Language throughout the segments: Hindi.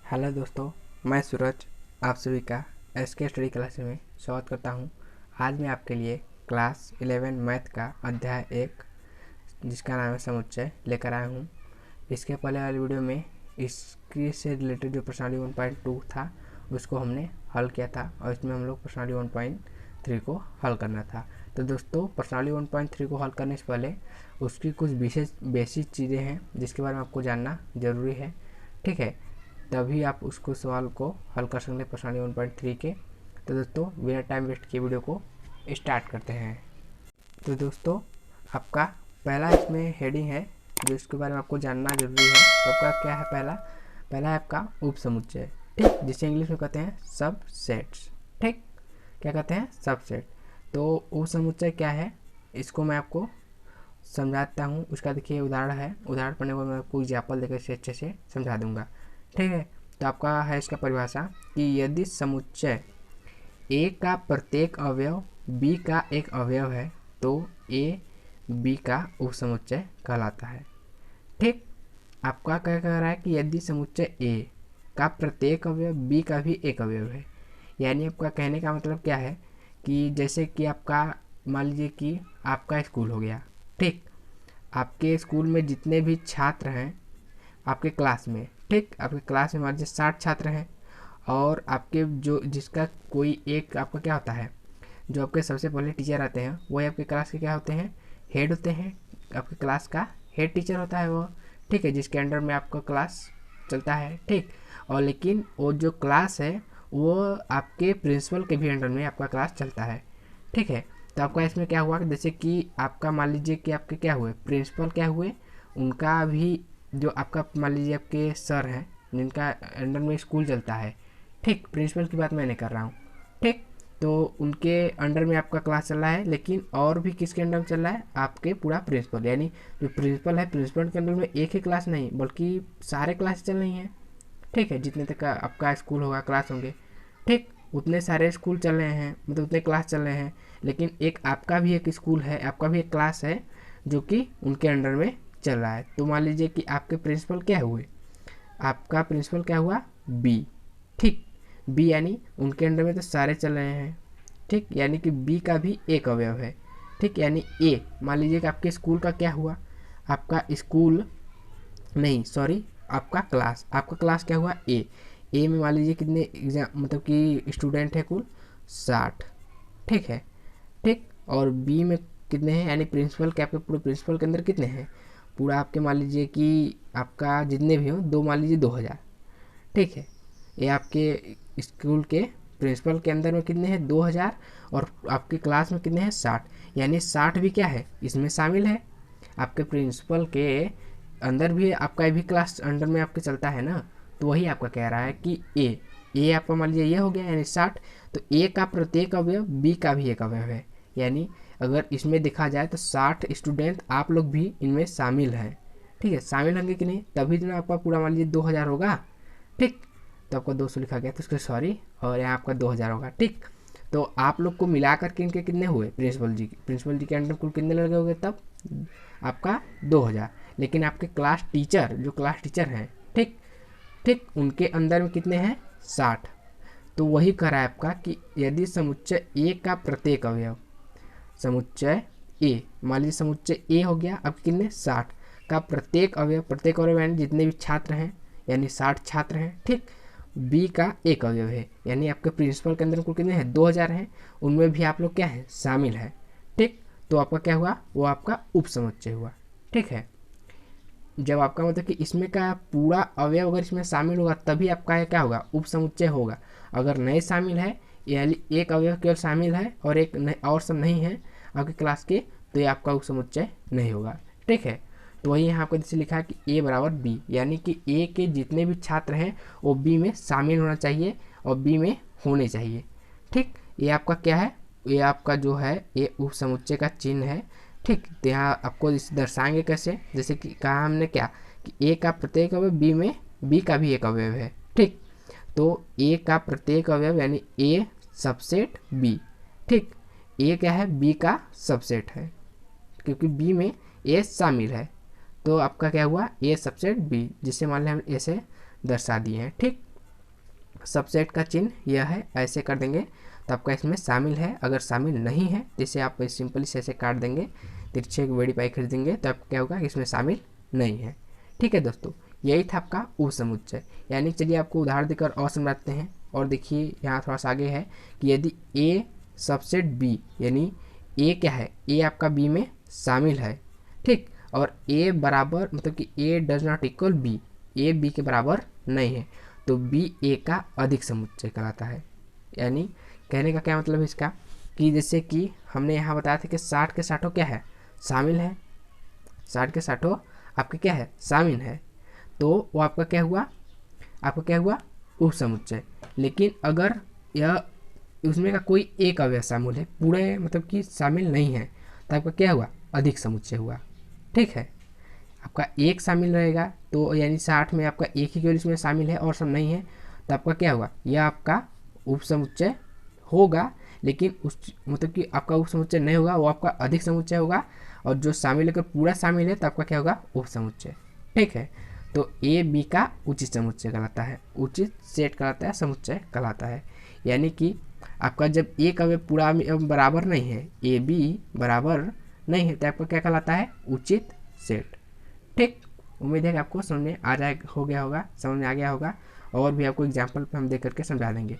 हेलो दोस्तों, मैं सूरज आप सभी का एसके स्टडी क्लास में स्वागत करता हूं। आज मैं आपके लिए क्लास 11 मैथ का अध्याय 1 जिसका नाम है समुच्चय लेकर आया हूं। इसके पहले वाली वीडियो में इसकी से रिलेटेड जो प्रश्नावली 1.2 था उसको हमने हल किया था और इसमें हम लोग प्रश्नावली 1.3 को हल करना था। तो दोस्तों, प्रश्नावली 1.3 को हल करने से पहले उसकी कुछ विशेष बेसिक चीज़ें हैं जिसके बारे में आपको जानना ज़रूरी है, ठीक है। तभी आप उसको सवाल को हल कर सकते हैं प्रश्नावली 1.3 के। तो दोस्तों, बिना टाइम वेस्ट किए वीडियो को स्टार्ट करते हैं। तो दोस्तों, आपका पहला इसमें हेडिंग है जो इसके बारे में आपको जानना जरूरी है। तो आपका क्या है? पहला है आपका उप समुच्चय, ठीक, जिसे इंग्लिश में कहते हैं सब सेट्स, ठीक। क्या कहते हैं? सब सेट। तो उप समुच्चय क्या है इसको मैं आपको समझाता हूँ। उसका देखिए उदाहरण है, उदाहरण पढ़ने को मैं आपको एग्जाम्पल देकर इसे अच्छे से समझा दूंगा, ठीक है। तो आपका है इसका परिभाषा कि यदि समुच्चय ए का प्रत्येक अवयव बी का एक अवयव है तो ए बी का उपसमुच्चय कहलाता है, ठीक। आपका क्या कह रहा है कि यदि समुच्चय ए का प्रत्येक अवयव बी का भी एक अवयव है, यानी आपका कहने का मतलब क्या है कि जैसे कि आपका मान लीजिए कि आपका स्कूल हो गया, ठीक। आपके स्कूल में जितने भी छात्र हैं आपके क्लास में, ठीक, आपके क्लास में मान लीजिए 60 छात्र हैं और आपके जो जिसका कोई एक आपका क्या होता है, जो आपके सबसे पहले टीचर आते हैं वही आपके क्लास के क्या होते हैं? हेड होते हैं। आपके क्लास का हेड टीचर होता है वो, ठीक है, जिसके अंडर में आपका क्लास चलता है, ठीक। और लेकिन वो जो क्लास है वो आपके प्रिंसिपल के भी अंडर में आपका क्लास चलता है, ठीक है। तो आपका इसमें क्या हुआ कि जैसे कि आपका मान लीजिए कि आपके क्या हुए, प्रिंसिपल क्या हुए, उनका भी जो आपका मान लीजिए आपके सर हैं जिनका अंडर में स्कूल चलता है, ठीक, प्रिंसिपल की बात मैं नहीं कर रहा हूँ, ठीक। तो उनके अंडर में आपका क्लास चल रहा है, लेकिन और भी किसके अंडर में चल रहा है? आपके पूरा प्रिंसिपल, यानी जो प्रिंसिपल है प्रिंसिपल के अंडर में एक ही क्लास नहीं बल्कि सारे क्लास चल रही हैं, ठीक है। जितने तक आपका स्कूल होगा क्लास होंगे, ठीक, उतने सारे स्कूल चल रहे हैं, मतलब उतने क्लास चल रहे हैं। लेकिन एक आपका भी एक स्कूल है, आपका भी एक क्लास है जो कि उनके अंडर में चल रहा है। तो मान लीजिए कि आपके प्रिंसिपल क्या हुए, आपका प्रिंसिपल क्या हुआ? बी, ठीक। बी यानी उनके अंडर में तो सारे चल रहे हैं, ठीक, यानी कि बी का भी एक अवयव है, ठीक। यानी ए, मान लीजिए कि आपके स्कूल का क्या हुआ, आपका स्कूल नहीं, सॉरी, आपका क्लास क्या हुआ? ए में मान लीजिए कितने एग्जाम मतलब कि स्टूडेंट है कुल 60, ठीक है, ठीक। और बी में कितने हैं, यानी प्रिंसिपल के आपके पूरे प्रिंसिपल के अंदर कितने हैं? पूरा आपके मान लीजिए कि आपका जितने भी हो दो, मान लीजिए 2000, ठीक है। ये आपके स्कूल के प्रिंसिपल के अंदर में कितने हैं? 2000। और आपके क्लास में कितने हैं? 60, यानी 60 भी क्या है इसमें शामिल है। आपके प्रिंसिपल के अंदर भी आपका भी क्लास अंडर में आपके चलता है ना। तो वही आपका कह रहा है कि ए आपका मान लीजिए ये हो गया यानी 60। तो ए का प्रत्येक अवयव बी का भी एक अवयव है, यानी अगर इसमें देखा जाए तो 60 स्टूडेंट आप लोग भी इनमें शामिल हैं, ठीक है। शामिल होंगे कि नहीं तभी तो आपका पूरा मान लीजिए 2000 होगा, ठीक। तो आपका 200 लिखा गया तो उसके सॉरी, और यहाँ आपका 2000 होगा, ठीक। तो आप लोग को मिला करके इनके कितने हुए? प्रिंसिपल जी के अंडर कुल कितने लगे होंगे तब? आपका 2000। लेकिन आपके क्लास टीचर जो क्लास टीचर हैं, ठीक ठीक, उनके अंदर में कितने हैं? 60। तो वही कह रहा है आपका कि यदि समुच्चय ए का प्रत्येक अवयव, समुच्चय ए, मान लीजिए समुच्चय ए हो गया, अब कितने? 60 का प्रत्येक अवयव यानी जितने भी छात्र हैं, यानी 60 छात्र हैं, ठीक। बी का एक अवयव है, यानी आपके प्रिंसिपल के अंदर कुल कितने हैं? 2000 हैं, उनमें भी आप लोग क्या है? शामिल है, ठीक। तो आपका क्या हुआ? वो आपका उप समुच्चय हुआ, ठीक है। जब आपका मतलब कि इसमें का पूरा अवयव अगर इसमें शामिल होगा तभी आपका क्या होगा? उप समुच्चय होगा। अगर नहीं शामिल है, यानी एक अवयव केवल शामिल है और एक नहीं, और सब नहीं है आपके क्लास के, तो ये आपका उप समुच्चय नहीं होगा, ठीक है। तो वही यहाँ आपको जैसे लिखा है कि ए बराबर बी, यानी कि ए के जितने भी छात्र हैं वो बी में शामिल होना चाहिए और बी में होने चाहिए, ठीक। ये आपका क्या है? ये आपका जो है ये उप समुच्चय का चिन्ह है, ठीक। तो यहाँ आपको इसे दर्शाएंगे कैसे, जैसे कि कहा हमने क्या कि ए का प्रत्येक अवयव बी में बी का भी एक अवयव है, ठीक। तो ए का प्रत्येक अवयव यानी ए सबसेट बी, ठीक। ए क्या है? बी का सबसेट है, क्योंकि बी में ए शामिल है। तो आपका क्या हुआ? ए सबसेट बी, जिसे मान लें हम ऐसे दर्शा दिए हैं, ठीक। सबसेट का चिन्ह यह है, ऐसे कर देंगे तो आपका इसमें शामिल है। अगर शामिल नहीं है जैसे आप सिंपली से ऐसे काट देंगे, तिरछे वेरीफाई कर देंगे तो आपको क्या होगा, इसमें शामिल नहीं है। ठीक है दोस्तों, यही था आपका उपसमुच्चय। यानी चलिए आपको उदाहरण देकर और समझाते हैं। और देखिए यहाँ थोड़ा सा आगे है कि यदि ए सबसेट बी, यानी ए क्या है, ए आपका बी में शामिल है, ठीक, और ए बराबर मतलब कि A does not equal B, A B के बराबर नहीं है, तो बी ए का अधिक समुच्चय कहलाता है। यानी कहने का क्या मतलब है इसका, कि जैसे कि हमने यहाँ बताया था कि 60 के 60 क्या है, शामिल है, 60 के 60 आपके क्या है, शामिल है, तो वो आपका क्या हुआ, आपका क्या हुआ, उपसमुच्चय। लेकिन अगर यह उसमें का कोई एक अवयव शामिल है, पूरे मतलब कि शामिल नहीं है, तो आपका क्या हुआ, अधिक समुच्चय हुआ। ठीक है, आपका एक शामिल रहेगा तो यानी 60 में आपका एक ही केवल इसमें शामिल है और सब नहीं है, तो आपका क्या होगा, यह आपका उपसमुच्चय होगा। लेकिन उस मतलब कि आपका उपसमुच्चय नहीं होगा, वो आपका अधिक समुच्चय होगा। और जो शामिल अगर पूरा शामिल है तो आपका क्या होगा, उपसमुच्चय। ठीक है, तो ए बी का उचित समुच्चय कहलाता है, उचित सेट कहलाता है, समुच्चय कहलाता है। यानी कि आपका जब एक अवयव पूरा बराबर नहीं है, ए बी बराबर नहीं है, तो आपका क्या कहलाता है, उचित सेट। ठीक, उम्मीद है कि आपको समझ में आ जाए हो गया होगा, समझ में आ गया होगा। और भी आपको एग्जाम्पल पर हम दे करके समझा देंगे।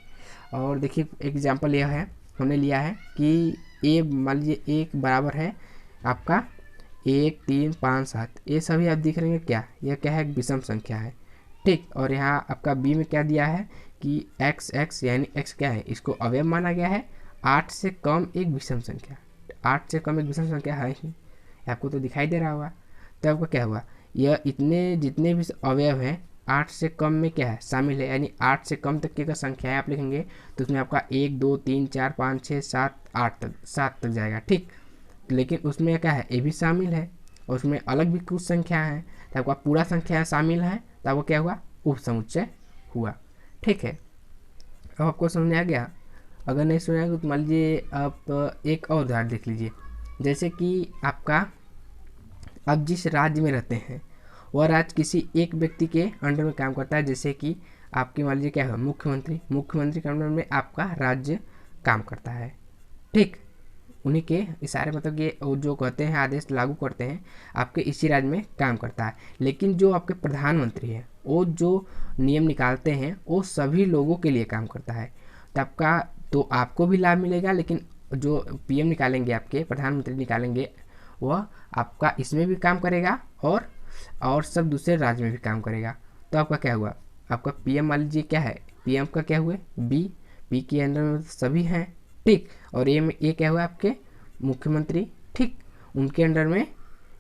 और देखिए एग्जाम्पल यह है, हमने लिया है कि ए मान लीजिए एक बराबर है आपका 1 3 5 7, ये सभी आप दिख रहे हैं क्या, यह क्या है, एक विषम संख्या है। ठीक, और यहाँ आपका बी में क्या दिया है कि एक्स एक्स यानी एक्स क्या है, इसको अवयव माना गया है, 8 से कम एक विषम संख्या, 8 से कम एक विषम संख्या है ही, आपको तो दिखाई दे रहा होगा। तो आपका क्या हुआ, यह इतने जितने भी अवयव हैं 8 से कम में क्या है, शामिल है। यानी 8 से कम तक की अगर संख्या है आप लिखेंगे तो उसमें आपका 1 2 3 4 5 6 7 8 तक 7 तक जाएगा। ठीक, लेकिन उसमें क्या है, ए भी शामिल है और उसमें अलग भी कुछ संख्या है, तो आपका पूरा संख्या शामिल है, तो आपको क्या हुआ, उपसमुच्चय हुआ। ठीक है, अब आपको समझ में आ गया। अगर नहीं सुना है तो मान लीजिए आप एक और उदाहरण देख लीजिए। जैसे कि आपका अब जिस राज्य में रहते हैं वह राज्य किसी एक व्यक्ति के अंडर में काम करता है। जैसे कि आपकी मान लीजिए क्या है, मुख्यमंत्री, मुख्यमंत्री के अंडर में आपका राज्य काम करता है। ठीक, उन्हीं के इशारे मतलब कि जो कहते हैं आदेश लागू करते हैं, आपके इसी राज्य में काम करता है। लेकिन जो आपके प्रधानमंत्री हैं वो जो नियम निकालते हैं वो सभी लोगों के लिए काम करता है, तो आपको भी लाभ मिलेगा। लेकिन जो पीएम निकालेंगे, आपके प्रधानमंत्री निकालेंगे, वह आपका इसमें भी काम करेगा और सब दूसरे राज्य में भी काम करेगा। तो आपका क्या हुआ, आपका पीएम मान लीजिए क्या है, पीएम का क्या हुआ, बी, पी के अंडर में सभी हैं। ठीक, और ये क्या हुआ, आपके मुख्यमंत्री। ठीक, उनके अंडर में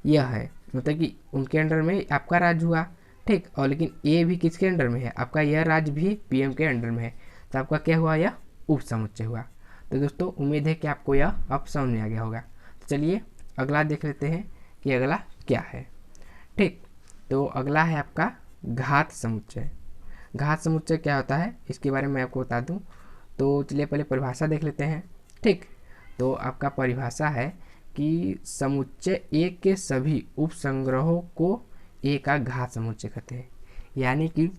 यह है, मतलब कि उनके अंडर में आपका राज्य हुआ। ठीक, और लेकिन ए भी किसके अंडर में है, आपका यह राज्य भी पीएम के अंडर में है, तो आपका क्या हुआ, यह उपसमुच्चय हुआ। तो दोस्तों उम्मीद है कि आपको यह अब समझ में आ गया होगा। तो चलिए अगला देख लेते हैं कि अगला क्या है। ठीक, तो अगला है आपका घात समुच्चय। घात समुच्चय क्या होता है इसके बारे में आपको बता दूं, तो चलिए पहले परिभाषा देख लेते हैं। ठीक, तो आपका परिभाषा है कि समुच्चय ए के सभी उपसंग्रहों को ए का घात समुच्चय कहते हैं। यानी कि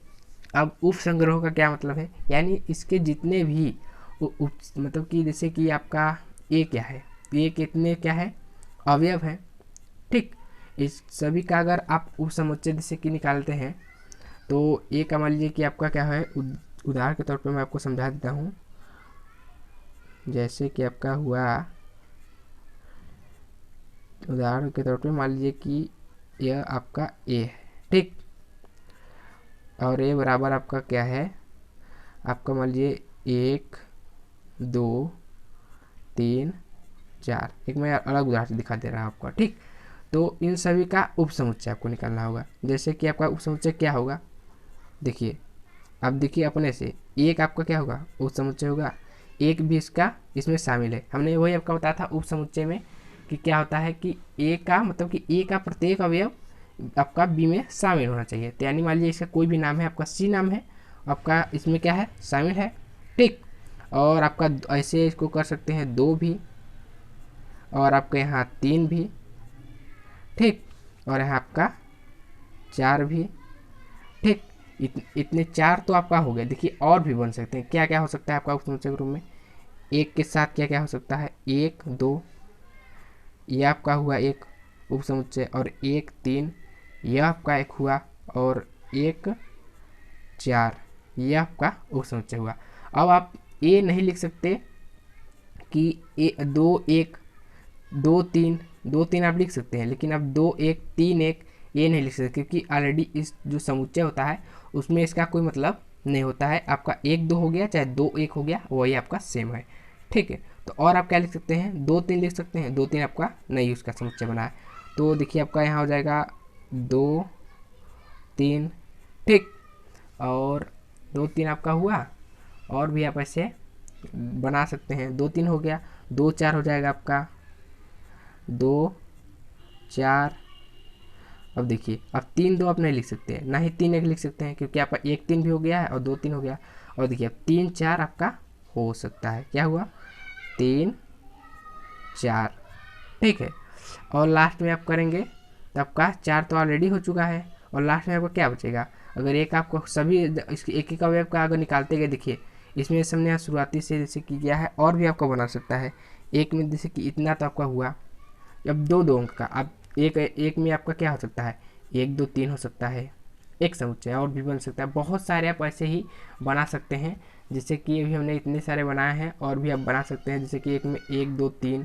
अब उपसंग्रहों का क्या मतलब है, यानी इसके जितने भी मतलब कि जैसे कि आपका ए क्या है, ए कितने क्या है, अवयव है। ठीक, इस सभी का अगर आप उपसमुच्चय जैसे कि निकालते हैं तो ए का मान लीजिए कि आपका क्या है, उदाहरण के तौर पे मैं आपको समझा देता हूँ। जैसे कि आपका हुआ, उदाहरण के तौर पे मान लीजिए कि यह आपका ए है। ठीक, और ए बराबर आपका क्या है, आपका मान लीजिए 1 2 3 4, एक मैं अलग उदाहरण दिखा दे रहा हूँ आपको। ठीक, तो इन सभी का उपसमुच्चय आपको निकालना होगा। जैसे कि आपका उपसमुच्चय क्या होगा, देखिए अब देखिए अपने से, एक आपका क्या होगा, उपसमुच्चय होगा, एक भी इसमें शामिल है। हमने वही आपका बताया था उपसमुच्चय में कि क्या होता है कि ए का मतलब कि ए का प्रत्येक अवयव आपका बी में शामिल होना चाहिए। तो यानी मान लीजिए इसका कोई भी नाम है, आपका सी नाम है, आपका इसमें क्या है, शामिल है। ठीक, और आपका ऐसे इसको कर सकते हैं 2 भी, और आपके यहाँ 3 भी। ठीक, और यहाँ आपका 4 भी। ठीक, इतने 4 तो आपका हो गया। देखिए और भी बन सकते हैं, क्या क्या हो सकता है आपका उप समुच्चय ग्रुप में। एक के साथ क्या क्या हो सकता है, 1 2, यह आपका हुआ एक उप समुच्चय, और 1 3 यह आपका एक हुआ, और 1 4 यह आपका उप समुच्चय हुआ। अब आप ए नहीं लिख सकते कि 2 1 2 3 2 3 आप लिख सकते हैं, लेकिन आप 2 1 3 1 ये नहीं लिख सकते, क्योंकि ऑलरेडी इस जो समुच्चय होता है उसमें इसका कोई मतलब नहीं होता है। आपका 1 2 हो गया चाहे 2 1 हो गया, वही आपका सेम है, ठीक है। तो और आप क्या लिख सकते हैं, 2 3 लिख सकते हैं। 2 3 आपका नहीं उसका समुच्चय बना है, तो देखिए आपका यहाँ हो जाएगा 2 3, ठीक। और 2 3 आपका हुआ, और भी आप ऐसे बना सकते हैं। 2 3 हो गया, 2 4 हो जाएगा आपका, 2 4। अब देखिए अब 3 2 आप नहीं लिख सकते हैं, ना ही 3 1 लिख सकते हैं, क्योंकि आपका 1 3 भी हो गया है और 2 3 हो गया। और देखिए अब 3 4 आपका हो सकता है, क्या हुआ 3 4, ठीक है। और लास्ट में आप करेंगे तो आपका 4 तो ऑलरेडी हो चुका है, और लास्ट में आपको क्या बचेगा। अगर एक आपको सभी इसके एक एक अवयव का अगर निकालते गए, देखिए इसमें हमने यहाँ शुरुआती से जैसे कि किया है, और भी आपका बना सकता है। एक में जैसे कि इतना तो आपका हुआ, अब 2 2 अंक का, अब एक में आपका क्या हो सकता है, 1 2 3 हो सकता है, एक समुच्चय और भी बन सकता है। बहुत सारे आप ऐसे ही बना सकते हैं, जैसे कि अभी हमने इतने सारे बनाए हैं, और भी आप बना सकते हैं। जैसे कि एक में 1 2 3,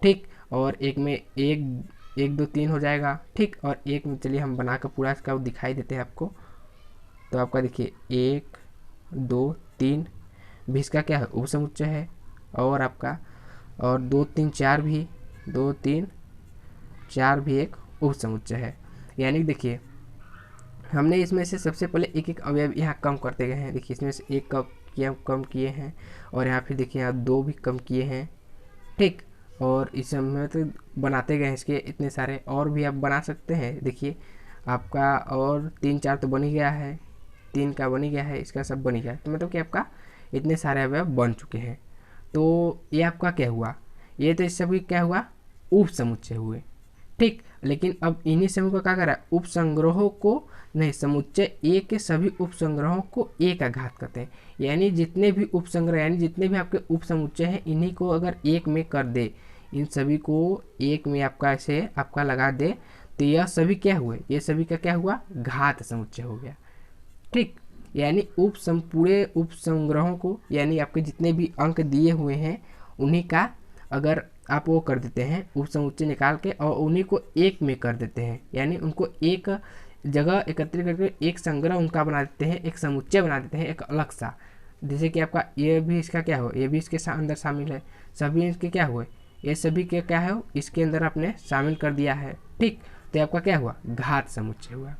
ठीक, और एक में 1 2 3 हो जाएगा, ठीक। और एक में चलिए हम बनाकर पूरा इसका दिखाई देते हैं आपको। तो आपका देखिए 1 2 3 भी इसका क्या है, उप समुच्चय है। और आपका और 2 3 4 भी, 2 3 4 भी एक उप समुच्चय है। यानी देखिए हमने इसमें से सबसे पहले एक एक अवयव यहाँ कम करते गए हैं। देखिए इसमें से 1 कम किए हैं, और यहाँ फिर देखिए यहाँ 2 भी कम किए हैं, ठीक। और इस में तो बनाते गए हैं इसके इतने सारे, और भी आप बना सकते हैं। देखिए आपका और 3 4 तो बन ही गया है, 3 का बन ही गया है, इसका सब बन ही गया है। तो मतलब कि आपका इतने सारे अवयव बन चुके हैं। तो ये आपका क्या हुआ, ये तो इस सभी क्या हुआ, उप समुच्चय हुए, ठीक। लेकिन अब इन्हीं समूह का क्या करा, उप संग्रहों को नहीं, समुच्चय ए के सभी उप संग्रहों को ए का घात करते हैं। यानी जितने भी उप संग्रह, यानी जितने भी आपके उप समुच्चय हैं, इन्हीं को अगर एक में कर दे, इन सभी को एक में आपका ऐसे आपका लगा दे, तो यह सभी क्या हुए, ये सभी का क्या हुआ, घात समुच्चय हो गया, ठीक। यानी पूरे उप संग्रहों को, यानी आपके जितने भी अंक दिए हुए हैं उन्हीं का अगर आप वो कर देते हैं, उप समुच्चय निकाल के, और उन्हीं को एक में कर देते हैं, यानी उनको एक जगह एकत्रित करके एक संग्रह उनका बना देते हैं, एक समुच्चय बना देते हैं एक अलग सा। जैसे कि आपका ये भी इसका क्या हो, ये भी इसके अंदर शामिल है, सभी इसके क्या हुए, ये सभी के क्या है इसके अंदर आपने शामिल कर दिया है, ठीक। तो आपका क्या हुआ, घात समुच्चय हुआ,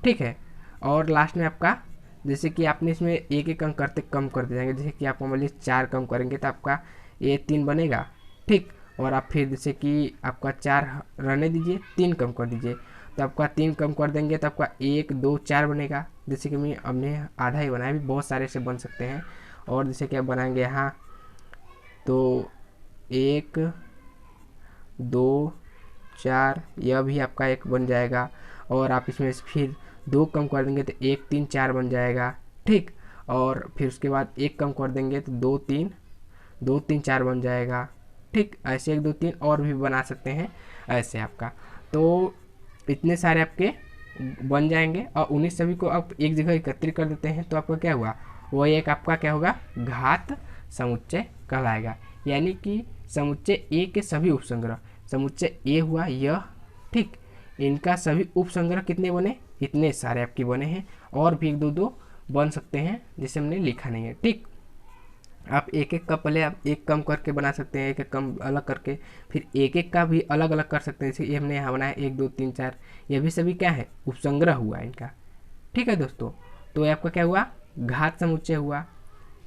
ठीक है। और लास्ट में आपका जैसे कि आपने इसमें एक एक अंक करते कम कर जाएंगे। जैसे कि आप मान लीजिए 4 कम करेंगे तो आपका ये 3 बनेगा, ठीक। और आप फिर जैसे कि आपका 4 रहने दीजिए, 3 कम कर दीजिए, तो आपका 3 कम कर देंगे तो आपका 1 2 4 बनेगा। जैसे कि हमने आधा ही बनाया, भी बहुत सारे से बन सकते हैं। और जैसे कि आप बनाएंगे यहाँ तो 1 2 4, यह भी आपका एक बन जाएगा। और आप इसमें फिर 2 कम कर देंगे तो 1 3 4 बन जाएगा, ठीक। और फिर उसके बाद 1 कम कर देंगे तो 2 3 4 बन जाएगा, ठीक। ऐसे 1 2 3 और भी बना सकते हैं ऐसे आपका। तो इतने सारे आपके बन जाएंगे, और उन्हीं सभी को आप एक जगह एकत्रित कर देते हैं, तो आपका क्या हुआ, वो एक आपका क्या होगा, घात समुच्चय कहलाएगा। यानी कि समुच्चय ए के सभी उपसंग्रह, समुच्चय ए हुआ यह, ठीक, इनका सभी उपसंग्रह कितने बने, इतने सारे आपके बने हैं। और भी 1 2 2 बन सकते हैं, जिसे हमने लिखा नहीं है, ठीक। आप एक एक का पहले आप एक कम करके बना सकते हैं, एक एक कम अलग करके, फिर एक एक का भी अलग अलग कर सकते हैं। जैसे ये हमने यहाँ बनाया 1 2 3 4, ये भी सभी क्या है, उपसंग्रह हुआ इनका, ठीक है दोस्तों। तो ये आपका क्या हुआ, घात समुच्चय हुआ,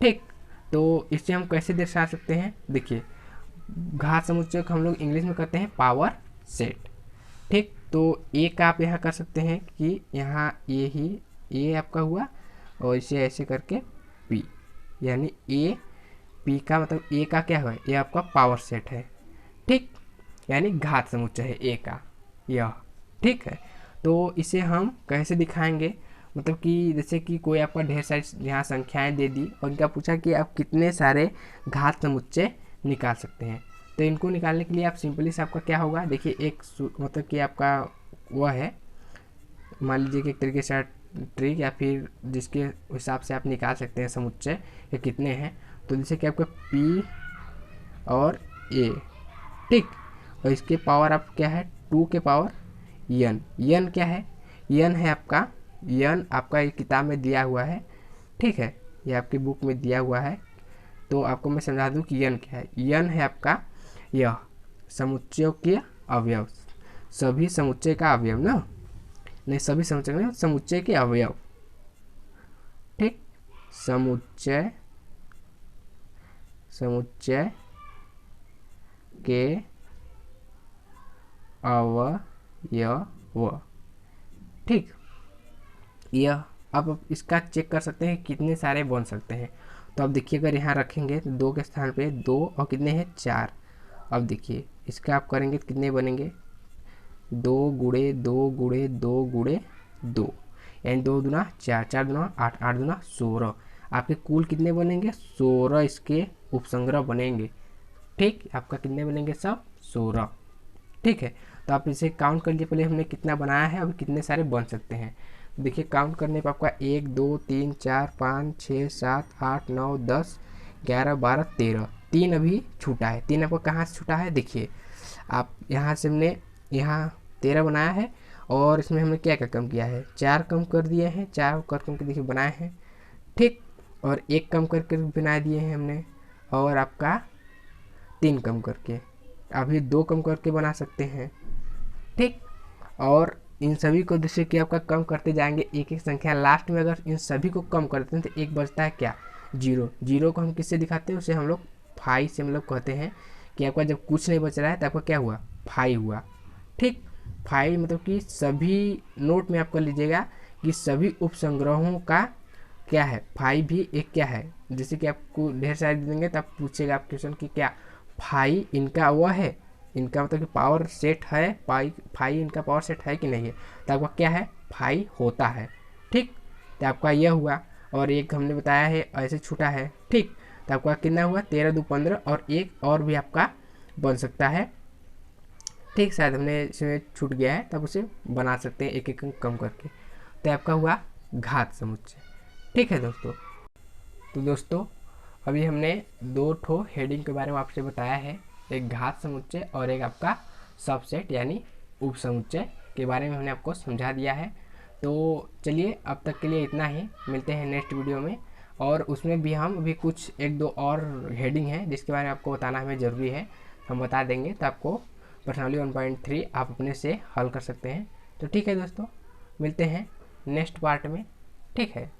ठीक। तो इससे हम कैसे दर्शा सकते हैं, देखिए घात समुच्चय को हम लोग इंग्लिश में कहते हैं पावर सेट, ठीक। तो एक आप यहाँ कर सकते हैं कि यहाँ ये आपका हुआ, और इसे ऐसे करके पी, यानी ए पी का मतलब ए का क्या है, ये आपका पावर सेट है, ठीक। यानी घात समुच्चय है ए का यह, ठीक है। तो इसे हम कैसे दिखाएंगे, मतलब कि जैसे कि कोई आपका ढेर सारी यहाँ संख्याएं दे दी और इनका पूछा कि आप कितने सारे घात समुच्चय निकाल सकते हैं। तो इनको निकालने के लिए आप सिंपली से आपका क्या होगा, देखिए एक मतलब कि आपका वह है, मान लीजिए कि एक तरीके से ट्रिक या फिर जिसके हिसाब से आप निकाल सकते हैं समुच्चय ये कितने हैं। तो जैसे कि आपका P और A, ठीक, और इसके पावर आप क्या है 2 के पावर n क्या है, n है आपका, n आपका ये किताब में दिया हुआ है, ठीक है, ये आपकी बुक में दिया हुआ है। तो आपको मैं समझा दूं कि n क्या है, n है आपका यह समुच्चयों के अवयव, सभी समुच्चय का अवयव ना, नहीं सभी समुच्चय में समुच्चय के अवयव, ठीक, समुच्चय के अवयव, ठीक। यह अब इसका चेक कर सकते हैं कितने सारे बन सकते हैं। तो अब देखिए अगर यहाँ रखेंगे तो 2 के स्थान पे 2 और कितने हैं 4। अब देखिए इसका आप करेंगे तो कितने बनेंगे 2 गुणे 2 गुणे 2 गुणे 2, यानी 2 दूना 4, 4 दूना 8, 8 दूना 16। आपके कुल कितने बनेंगे 16 इसके उपसंग्रह बनेंगे, ठीक, आपका कितने बनेंगे सब 16, ठीक है। तो आप इसे काउंट कर लीजिए, पहले हमने कितना बनाया है अभी कितने सारे बन सकते हैं। देखिए काउंट करने पर आपका 1 2 3 4 5 6 7 8 9 10 11 12 13, 3 अभी छूटा है। 3 आपका कहाँ से छूटा है, देखिए आप यहाँ से हमने यहाँ 13 बनाया है और इसमें हमने क्या क्या कम किया है, 4 कम कर दिए हैं, 4 कम के देखिए बनाए हैं, ठीक, और 1 कम करके बना दिए हैं हमने, और आपका 3 कम करके, अभी 2 कम करके बना सकते हैं, ठीक। और इन सभी को जैसे कि आपका कम करते जाएंगे एक एक संख्या, लास्ट में अगर इन सभी को कम करते हैं तो एक बचता है क्या 0। 0 को हम किससे दिखाते हैं, उसे हम लोग 5 से मतलब कहते हैं कि आपका जब कुछ नहीं बच रहा है तो आपका क्या हुआ 5 हुआ, ठीक। 5 मतलब कि सभी नोट में आप कर लीजिएगा कि सभी उपसंग्रहों का क्या है 5 भी एक क्या है, जैसे कि आपको ढेर सारे देंगे तो आप पूछेगा आप क्वेश्चन कि क्या 5 इनका वह है, इनका मतलब कि पावर सेट है, 5 इनका पावर सेट है कि नहीं है, तो आपका क्या है 5 होता है, ठीक। तो आपका यह हुआ, और एक हमने बताया है ऐसे छूटा है, ठीक। तो आपका कितना हुआ 13 2 15, और एक और भी आपका बन सकता है, ठीक, शायद हमने इसमें छूट गया है तब उसे बना सकते हैं एक एक कम करके। तो आपका हुआ घात समुच्चय, ठीक है दोस्तों। तो दोस्तों अभी हमने 2 ठो हेडिंग के बारे में आपसे बताया है, एक घात समुच्चय और एक आपका सबसेट यानी उप समुच्चय के बारे में हमने आपको समझा दिया है। तो चलिए अब तक के लिए इतना ही, मिलते हैं नेक्स्ट वीडियो में, और उसमें भी हम अभी कुछ 1-2 और हेडिंग है जिसके बारे में आपको बताना हमें ज़रूरी है, हम बता देंगे, तो आपको पर्सनली 1.3 आप अपने से हल कर सकते हैं। तो ठीक है दोस्तों, मिलते हैं नेक्स्ट पार्ट में, ठीक है।